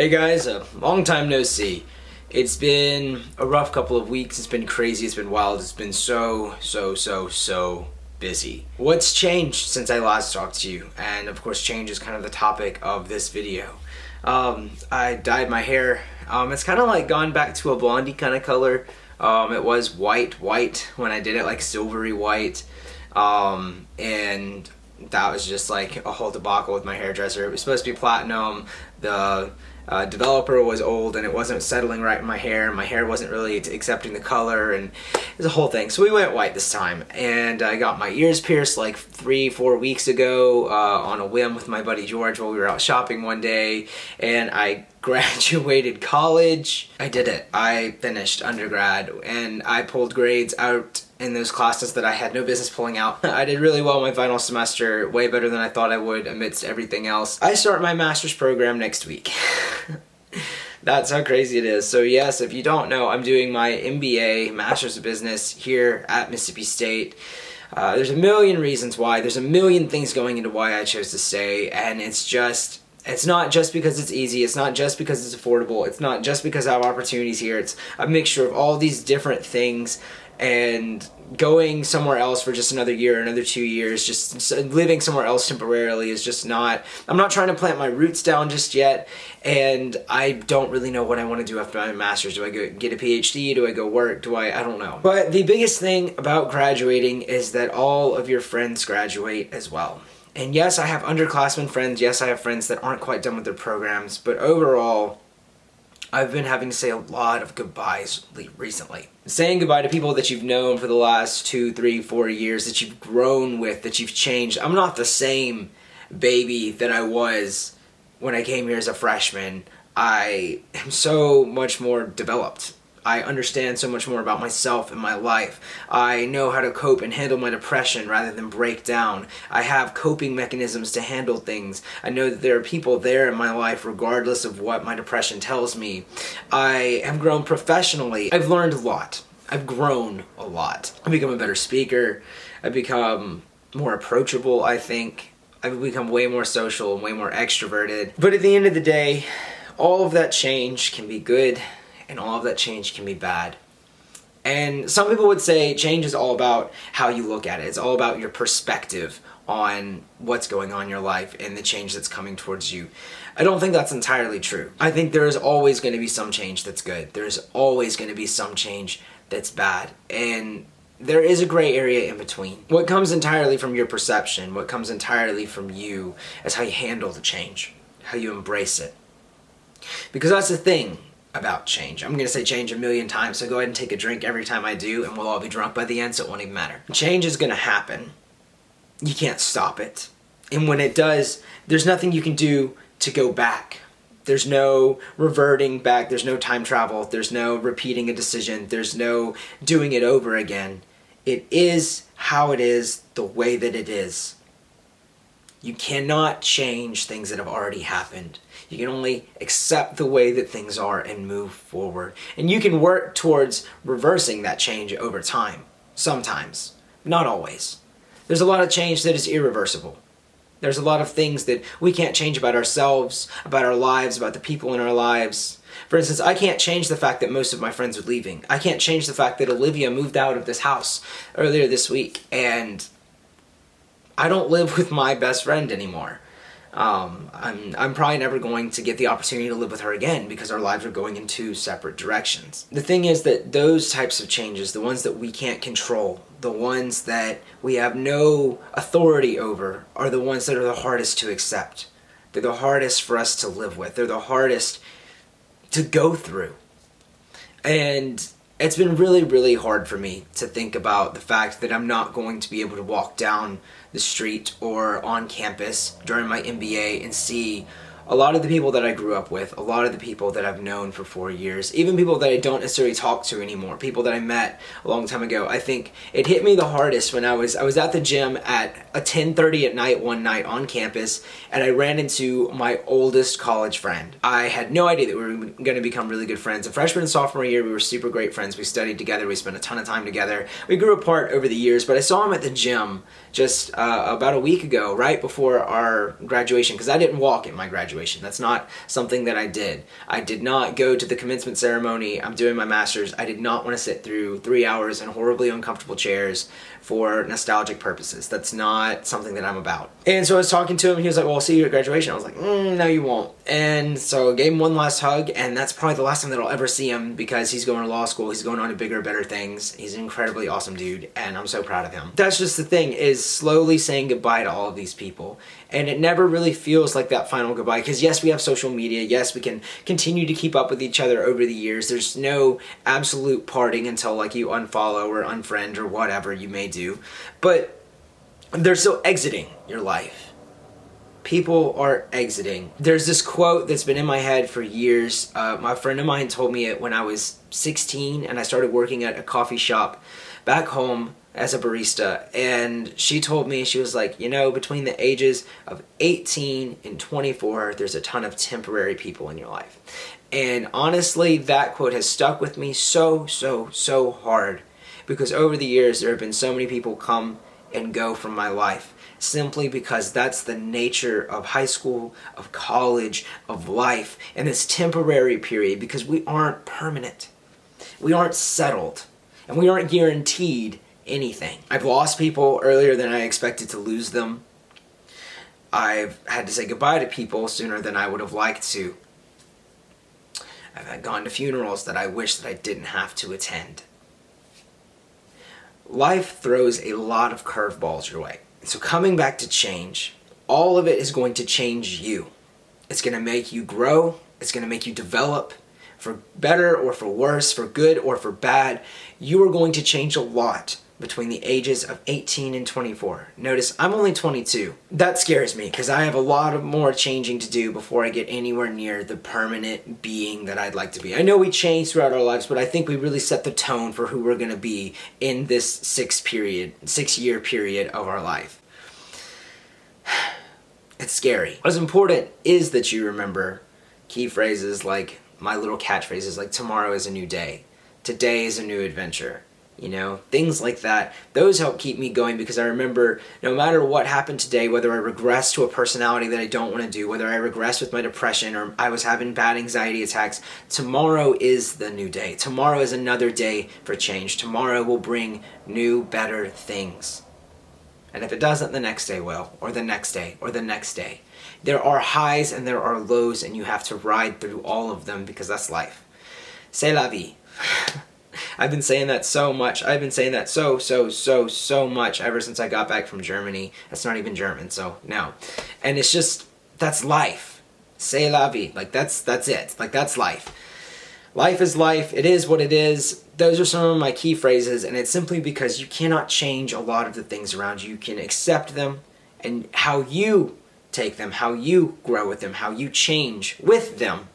Hey guys, long time no see. It's been a rough couple of weeks. It's been crazy. It's been wild. It's been so busy. What's changed since I last talked to you? And of course, change is kind of the topic of this video. I dyed my hair. It's kind of like gone back to a blondie kind of color. It was white when I did it, like silvery white. And that was just like a whole debacle with my hairdresser. It was supposed to be platinum. The developer was old and it wasn't settling right in my hair. My hair wasn't really accepting the color, and it was a whole thing. So we went white this time, and I got my ears pierced like 3-4 weeks ago on a whim with my buddy George while we were out shopping one day, and I graduated college. I did it. I finished undergrad, and I pulled grades out in those classes that I had no business pulling out. I did really well my final semester, way better than I thought I would amidst everything else. I start my master's program next week. That's how crazy it is. So yes, if you don't know, I'm doing my MBA, Master's of Business, here at Mississippi State. There's a million reasons why. There's a million things going into why I chose to stay, and it's not just because it's easy. It's not just because it's affordable. It's not just because I have opportunities here. It's a mixture of all these different things, and going somewhere else for just another year, another 2 years, just living somewhere else temporarily is just not, I'm not trying to plant my roots down just yet, and I don't really know what I want to do after my master's. Do I go get a PhD? Do I go work? I don't know. But the biggest thing about graduating is that all of your friends graduate as well. And yes, I have underclassmen friends. Yes, I have friends that aren't quite done with their programs, but overall, I've been having to say a lot of goodbyes recently. Saying goodbye to people that you've known for the last 2, 3, 4 years, that you've grown with, that you've changed. I'm not the same baby that I was when I came here as a freshman. I am so much more developed. I understand so much more about myself and my life. I know how to cope and handle my depression rather than break down. I have coping mechanisms to handle things. I know that there are people there in my life regardless of what my depression tells me. I have grown professionally. I've learned a lot. I've grown a lot. I've become a better speaker. I've become more approachable, I think. I've become way more social and way more extroverted. But at the end of the day, all of that change can be good, and all of that change can be bad. And some people would say change is all about how you look at it. It's all about your perspective on what's going on in your life and the change that's coming towards you. I don't think that's entirely true. I think there is always going to be some change that's good. There's always going to be some change that's bad. And there is a gray area in between. What comes entirely from your perception, what comes entirely from you, is how you handle the change, how you embrace it. Because that's the thing about change. I'm going to say change a million times, so go ahead and take a drink every time I do, and we'll all be drunk by the end, so it won't even matter. Change is going to happen. You can't stop it. And when it does, there's nothing you can do to go back. There's no reverting back. There's no time travel. There's no repeating a decision. There's no doing it over again. It is how it is, the way that it is. You cannot change things that have already happened. You can only accept the way that things are and move forward. And you can work towards reversing that change over time. Sometimes. Not always. There's a lot of change that is irreversible. There's a lot of things that we can't change about ourselves, about our lives, about the people in our lives. For instance, I can't change the fact that most of my friends are leaving. I can't change the fact that Olivia moved out of this house earlier this week, and I don't live with my best friend anymore. I'm probably never going to get the opportunity to live with her again because our lives are going in two separate directions. The thing is that those types of changes, the ones that we can't control, the ones that we have no authority over, are the ones that are the hardest to accept. They're the hardest for us to live with. They're the hardest to go through. And it's been really hard for me to think about the fact that I'm not going to be able to walk down the street or on campus during my MBA and see a lot of the people that I grew up with, a lot of the people that I've known for 4 years, even people that I don't necessarily talk to anymore, people that I met a long time ago. I think it hit me the hardest when I was at the gym at 10:30 at night one night on campus, and I ran into my oldest college friend. I had no idea that we were going to become really good friends. The freshman and sophomore year, we were super great friends. We studied together. We spent a ton of time together. We grew apart over the years, but I saw him at the gym just about a week ago, right before our graduation, because I didn't walk at my graduation. graduation. That's not something that I did. I did not go to the commencement ceremony. I'm doing my master's. I did not want to sit through 3 hours in horribly uncomfortable chairs for nostalgic purposes. That's not something that I'm about. And so I was talking to him, he was like, well, I'll see you at graduation. I was like, no, you won't. And so I gave him one last hug, and that's probably the last time that I'll ever see him, because he's going to law school, he's going on to bigger, better things. He's an incredibly awesome dude, and I'm so proud of him. That's just the thing, is slowly saying goodbye to all of these people. And it never really feels like that final goodbye, because yes, we have social media, yes, we can continue to keep up with each other over the years. There's no absolute parting until like you unfollow or unfriend or whatever you may do, but they're still exiting your life. People are exiting. There's this quote that's been in my head for years. My friend of mine told me it when I was 16 and I started working at a coffee shop back home as a barista, and she told me, she was like, you know, between the ages of 18 and 24, there's a ton of temporary people in your life. And honestly, that quote has stuck with me so hard, because over the years there have been so many people come and go from my life, simply because that's the nature of high school, of college, of life, and this temporary period, because we aren't permanent. We aren't settled, and we aren't guaranteed anything. I've lost people earlier than I expected to lose them. I've had to say goodbye to people sooner than I would have liked to. I've gone to funerals that I wish that I didn't have to attend. Life throws a lot of curveballs your way. So coming back to change, all of it is going to change you. It's going to make you grow. It's going to make you develop, for better or for worse, for good or for bad. You are going to change a lot between the ages of 18 and 24. Notice, I'm only 22. That scares me, because I have a lot of more changing to do before I get anywhere near the permanent being that I'd like to be. I know we change throughout our lives, but I think we really set the tone for who we're going to be in this 6-year period of our life. It's scary. What's important is that you remember key phrases like my little catchphrases, like tomorrow is a new day, today is a new adventure. You know, things like that. Those help keep me going, because I remember no matter what happened today, whether I regress to a personality that I don't want to do, whether I regress with my depression or I was having bad anxiety attacks, tomorrow is the new day. Tomorrow is another day for change. Tomorrow will bring new, better things. And if it doesn't, the next day will, or the next day, or the next day. There are highs and there are lows, and you have to ride through all of them, because that's life. C'est la vie. I've been saying that so much. I've been saying that so much ever since I got back from Germany. That's not even German, so no. And it's just, that's life. C'est la vie. Like, that's it. Like, that's life. Life is life. It is what it is. Those are some of my key phrases, and it's simply because you cannot change a lot of the things around you. You can accept them, and how you take them, how you grow with them, how you change with them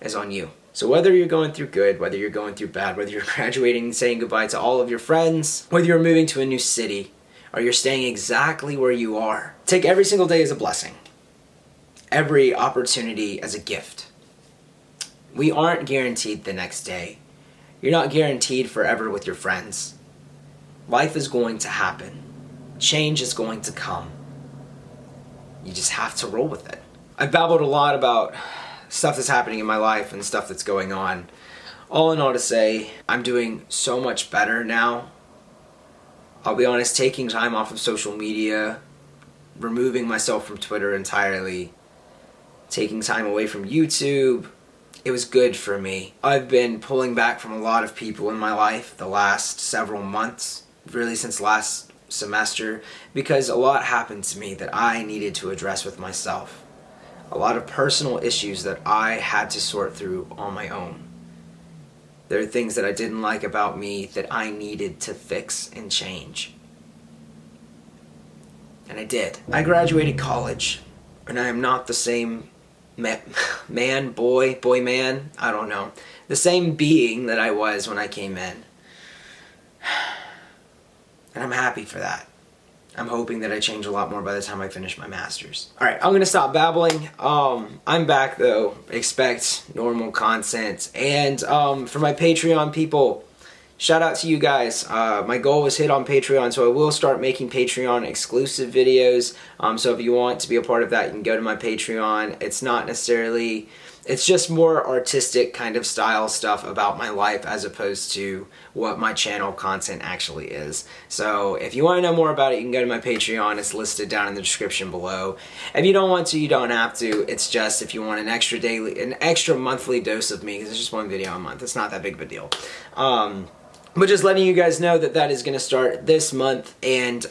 is on you. So whether you're going through good, whether you're going through bad, whether you're graduating and saying goodbye to all of your friends, whether you're moving to a new city, or you're staying exactly where you are, take every single day as a blessing. Every opportunity as a gift. We aren't guaranteed the next day. You're not guaranteed forever with your friends. Life is going to happen. Change is going to come. You just have to roll with it. I've babbled a lot about stuff that's happening in my life and stuff that's going on. All in all to say, I'm doing so much better now. I'll be honest, taking time off of social media, removing myself from Twitter entirely, taking time away from YouTube, it was good for me. I've been pulling back from a lot of people in my life the last several months, really since last semester, because a lot happened to me that I needed to address with myself. A lot of personal issues that I had to sort through on my own. There are things that I didn't like about me that I needed to fix and change. And I did. I graduated college, and I am not the same boy, man, I don't know. The same being that I was when I came in. And I'm happy for that. I'm hoping that I change a lot more by the time I finish my master's. Alright, I'm gonna stop babbling. I'm back though. Expect normal content. And for my Patreon people, shout out to you guys. My goal was hit on Patreon, so I will start making Patreon exclusive videos. So if you want to be a part of that, you can go to my Patreon. It's not necessarily, it's just more artistic kind of style stuff about my life as opposed to what my channel content actually is. So if you want to know more about it, you can go to my Patreon. It's listed down in the description below. If you don't want to, you don't have to. It's just if you want an extra monthly dose of me, because it's just one video a month. It's not that big of a deal. But just letting you guys know that that is going to start this month, and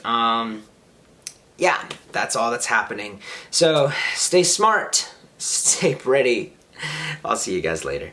yeah, that's all that's happening. So stay smart, stay pretty. I'll see you guys later.